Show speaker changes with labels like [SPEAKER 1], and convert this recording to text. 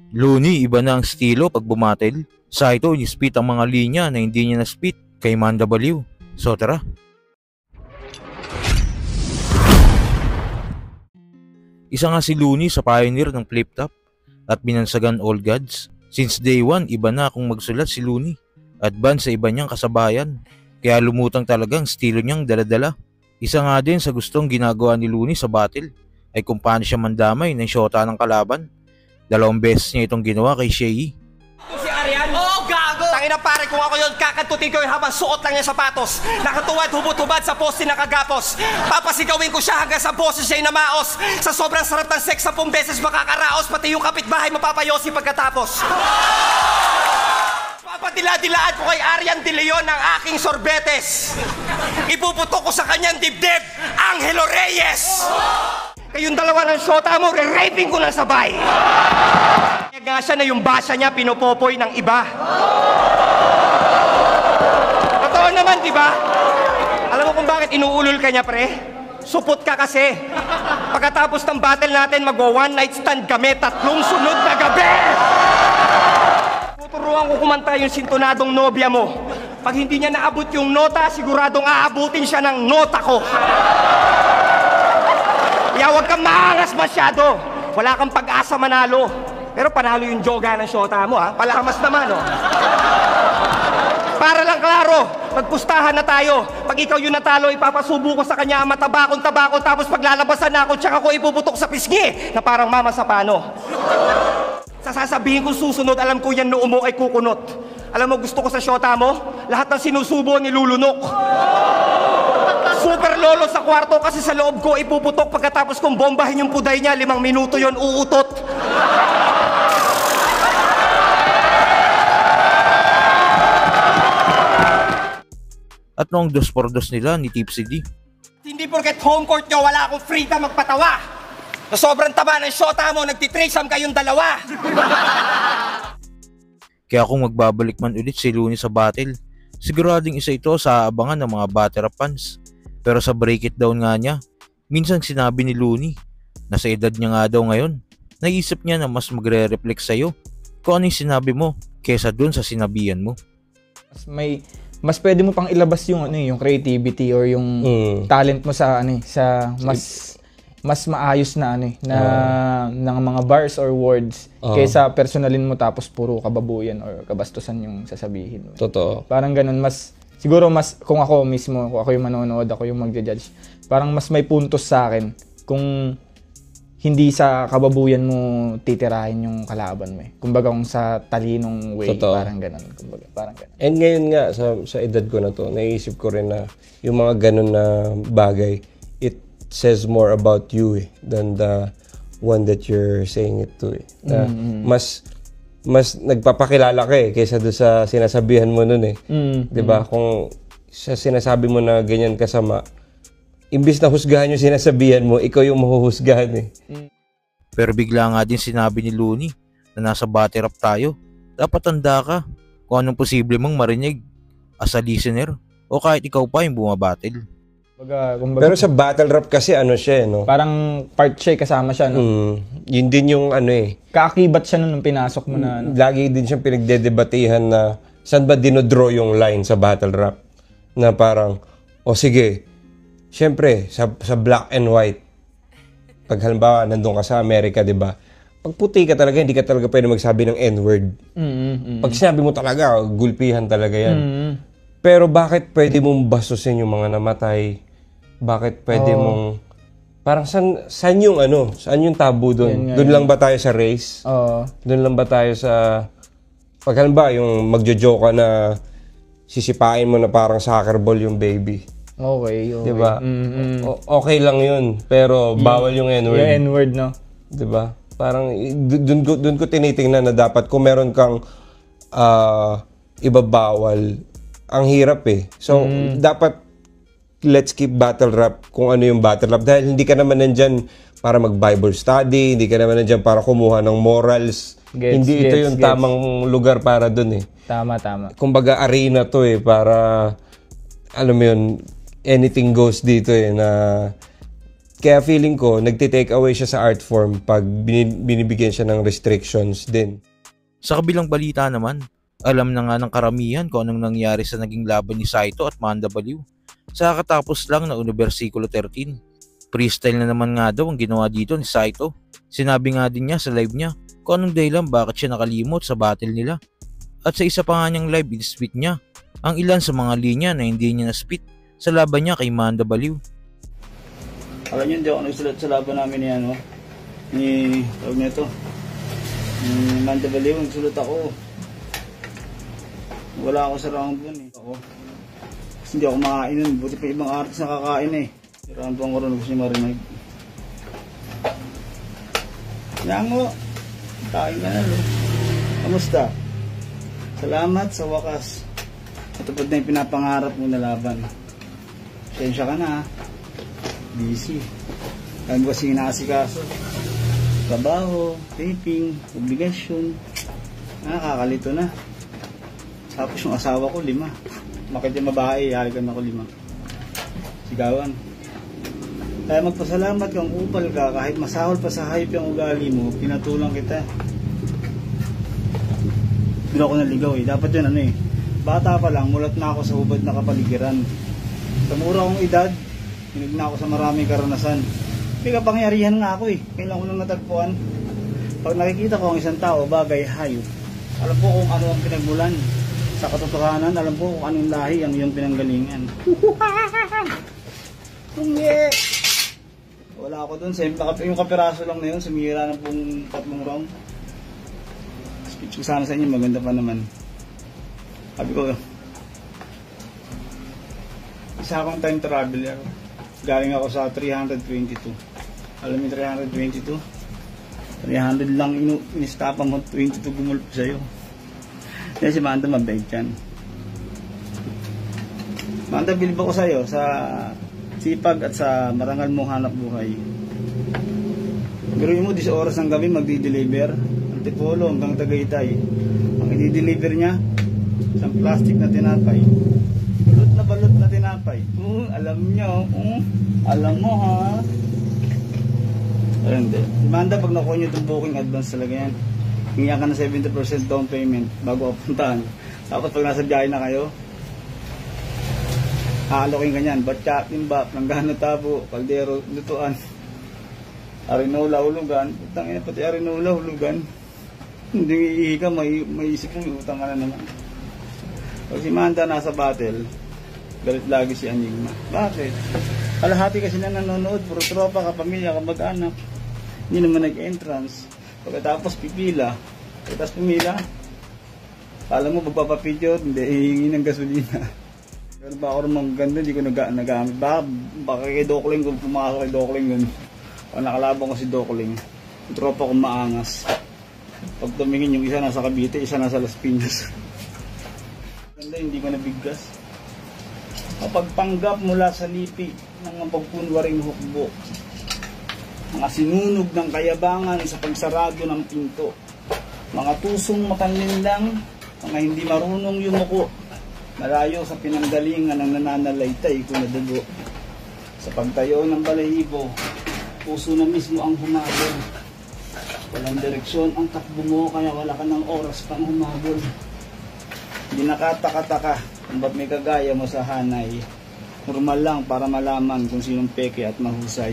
[SPEAKER 1] Looney, iba na ang estilo pag bumatil. Saito, ni-spit ang mga linya na hindi niya na-spit kay Manda Baliw. So tara. Isa nga si Looney sa pioneer ng flip-top at binansagan all gods. Since day one, iba na kung magsulat si Looney. Advance sa iba niyang kasabayan. Kaya lumutang talagang estilo niyang daladala. Isa nga din sa gustong ginagawa ni Looney sa battle ay kung paano siya mandamay ng shota ng kalaban. 2 beses niya itong ginawa kay Shea.
[SPEAKER 2] Si Arian? Oo, gago! Tangina pare, kung ako yun, kakantutin ko yun habang suot lang yung sapatos. Nakatuwad, hubot-hubad sa poste ng kagapos. Papasigawin ko siya hanggang sa boses siya'y namaos. Sa sobrang sarap ng sex, 10 beses makakaraos. Pati yung kapitbahay mapapayosi pagkatapos. Papadila-dilaan ko kay Arian De Leon ang aking sorbetes. Ipuputok ko sa kanyang dibdib, Angelo Reyes! Kayong dalawa ng shota mo, re-raping ko na sabay. Kaya nga siya na yung basa niya pinopopoy ng iba. Totoo naman, di ba? Alam mo kung bakit inuulol ka niya, pre? Supot ka kasi. Pagkatapos ng battle natin, mag-one night stand kami 3 sunod na gabi. Tuturuan ko kumanta yung sintonadong nobya mo. Pag hindi niya naabot yung nota, siguradong aabutin siya ng nota ko. Kaya huwag kang maangas masyado. Wala kang pag-asa manalo. Pero panalo yung joga ng shota mo, ha? Palamas naman, oh. Para lang klaro, magpustahan na tayo. Pag ikaw yung natalo, ipapasubo ko sa kanya ang matabakong tabako, tapos paglalabasan na ako, tsaka ko ipuputok sa pisngi na parang mama sa pano. Sasabihin ko susunod, alam ko yan noo mo ay kukunot. Alam mo, gusto ko sa shota mo, lahat ng sinusubo nilulunok. Super lolo sa kwarto kasi sa loob ko ipuputok pagkatapos kong bombahin yung puday niya, 5 minuto yon uutot.
[SPEAKER 1] At noong 2-4-2 nila ni Tipsy D.
[SPEAKER 2] Hindi porket home court nyo, wala akong freedom magpatawa. Sa sobrang taba ng shota mo, nagtitrisam kayong dalawa.
[SPEAKER 1] Kaya kung magbabalik man ulit si Looney sa battle, siguradong isa ito sa abangan ng mga batter fans. Pero sa break it down nga niya, minsan sinabi ni Looney na sa edad niya nga daw ngayon, naisip niya na mas magre-reflect sa'yo kung ano yung sinabi mo kesa dun sa sinabihan mo.
[SPEAKER 3] Mas pwede mo pang ilabas yung yung creativity or yung talent mo sa sa mas maayos na ng mga bars or words kaysa personalin mo tapos puro kababuyan or kabastusan yung sasabihin mo.
[SPEAKER 4] Totoo.
[SPEAKER 3] Parang ganun, siguro kung ako mismo, kung ako yung manonood, ako yung magja-judge, parang mas may puntos sa akin kung hindi sa kababuyan mo titirahin yung kalaban mo. Kumbaga kung sa talinong way, totoo. Parang ganun.
[SPEAKER 4] And ngayon nga, sa edad ko na to, naisip ko rin na yung mga ganun na bagay, it says more about you than the one that you're saying it to. Mas nagpapakilala ka kaysa doon sa sinasabihan mo nun diba? Kung sa sinasabi mo na ganyan kasama, imbis na husgahan yung sinasabihan mo, ikaw yung mahuhusgahan
[SPEAKER 1] Pero bigla nga din sinabi ni Looney na nasa battle rap tayo. Dapat tanda ka kung anong posible mong marinig as a listener o kahit ikaw pa yung bumabattle.
[SPEAKER 3] Kumbaga,
[SPEAKER 4] pero sa battle rap kasi siya no?
[SPEAKER 3] Parang part siya, kasama siya, no?
[SPEAKER 4] Yun din yung
[SPEAKER 3] kaakibat siya nung pinasok mo na
[SPEAKER 4] lagi din siyang pinagdedebatihan na saan ba dinodraw yung line sa battle rap na parang, sige, syempre sa black and white, pag halimbawa nandun ka sa Amerika, diba? Pag puti ka talaga, hindi ka talaga pwede magsabi ng N-word. Pag sinabi mo talaga, gulpihan talaga yan. Pero bakit pwede mong bastusin yung mga namatay? Bakit pwede mong... Parang saan yung saan yung tabu doon? Doon lang ba tayo sa race? Doon lang ba tayo sa... Pag halimbawa, yung magjo-joke ka na sisipain mo na parang soccer ball yung baby.
[SPEAKER 3] Okay.
[SPEAKER 4] Diba? Okay lang yun, pero bawal yung N-word.
[SPEAKER 3] Yung N-word, no?
[SPEAKER 4] Diba? Parang doon ko tinitingnan na dapat kung meron kang ibabawal, ang hirap So, dapat let's keep battle rap kung ano yung battle rap. Dahil hindi ka naman nandyan para mag-Bible study, hindi ka naman nandyan para kumuha ng morals. Hindi ito yung tamang lugar para dun
[SPEAKER 3] Tama.
[SPEAKER 4] Kumbaga arena to para, alam mo yun, anything goes dito na Kaya feeling ko, nagtitake away siya sa art form pag binibigyan siya ng restrictions din.
[SPEAKER 1] Sa kabilang balita naman, alam na nga ng karamihan kung anong nangyari sa naging laban ni Saito at Manda Baliw. Sa katapos lang na Versikulo 13. Freestyle na naman nga daw ang ginawa dito ni Saito. Sinabi nga din niya sa live niya kung anong dahilan bakit siya nakalimot sa battle nila. At sa isa pa nga niyang live, in-spit niya ang ilan sa mga linya na hindi niya na-spit sa laban niya kay Manda Baliw.
[SPEAKER 5] Alam niyo, hindi ako nagsulat sa laban namin ni tawag nito, ni Manda Baliw. Nagsulat ako. Wala ako sa round 1 eh. Ako. Kasi hindi ako makain nun. Buti pa ibang artist nakakain eh. Round 1 ko rin, gusto niya marinig. Yango, kain ka na lo. Kamusta? Salamat sa wakas. Matupad na yung pinapangarap mo na laban. Sensya ka na ha. Busy. Kaya mo kasi inaasikaso. Trabaho, taping, obligasyon. Nakakalito na. Tapos yung asawa ko 5. Makit yung babae, halikan ako 5. Sigawan. Kaya magpasalamat kang upal ka, kahit masahol pa sa hayop yung ugali mo, pinatulang kita. Doon ako naligaw eh. Dapat yun bata pa lang, mulat na ako sa hubad na kapaligiran. Sa mura kong edad, hinig na ako sa maraming karanasan. May kapangyarihan nga ako eh. Kailan ko nang natagpuan. Pag nakikita ko ang isang tao, bagay, hayop, alam ko kung ano ang pinagmulan. Sa katotohanan, alam ko kung anong lahi ang iyong pinanggalingan. Wala ako dun. Yung kapiraso lang na yun, sumira ng pong 3 round. Speech ko sana sa inyo, maganda pa naman. Sabi ko, isa akong time traveler. Galing ako sa 322. Alam mo 322? 300 lang inistapan mo, 22 gumulpo sa'yo. Kaya si Manda mabait yan. Manda, bilib ako sa'yo sa sipag at sa marangal mong hanap buhay. Biruin mo, 10 oras ng gabi magdi-deliver. Antipolo hanggang Tagaytay. Ang i-deliver niya, isang plastic na tinapay. Balot na tinapay. Alam nyo. Alam mo ha. Ayun, hindi. Manda, pag nakuha nyo itong booking advance talaga yan. Hingyan ka na 70% down payment bago apuntahan. Tapos pag nasa biyahe na kayo, haalokin ka nyan. Batya, timbap, Langgana, Tabo, Caldero, Lutuan, Arinola, Hulugan. Utang ina, pati Arinola, Hulugan. Hindi iihi ka, may isip mo, utang ka na naman. Pag si Manda nasa battle, galit lagi si Enigma. Bakit? Kalahati kasi na nanonood, puro tropa, kapamilya, kamag-anak. Hindi naman nag-entrance. Pagkatapos pipila, pagkatapos pumila, kala mo magpapapidyo, hindi, hihingi ng gasolina. Pero ba ako naman ganda, hindi ko nagamit. Baka kay Dokling, kung pumakasok kay Dokling yun, pag nakalabang ko si Dokling, yung tropa kong maangas. Pag tumingin yung isa nasa Cavite, isa nasa Las Piñas. Ganda, hindi ko nabiggas. Kapag panggap mula sa lipi ng pagpunwaring hukbo, mga sinunog ng kayabangan sa pagsarado ng pinto, mga tusong mapanlinlang, mga hindi marunong yumuko, malayo sa pinanggalingan ng nananalaytay kung nadugo. Sa pagtayo ng balahibo, puso na mismo ang humabol. Walang direksyon ang takbo mo, kaya wala ka ng oras pang humabol. Hindi nakataka-taka kung ba't may kagaya mo sa hanay. Normal lang para malaman kung sinong peke at mahusay.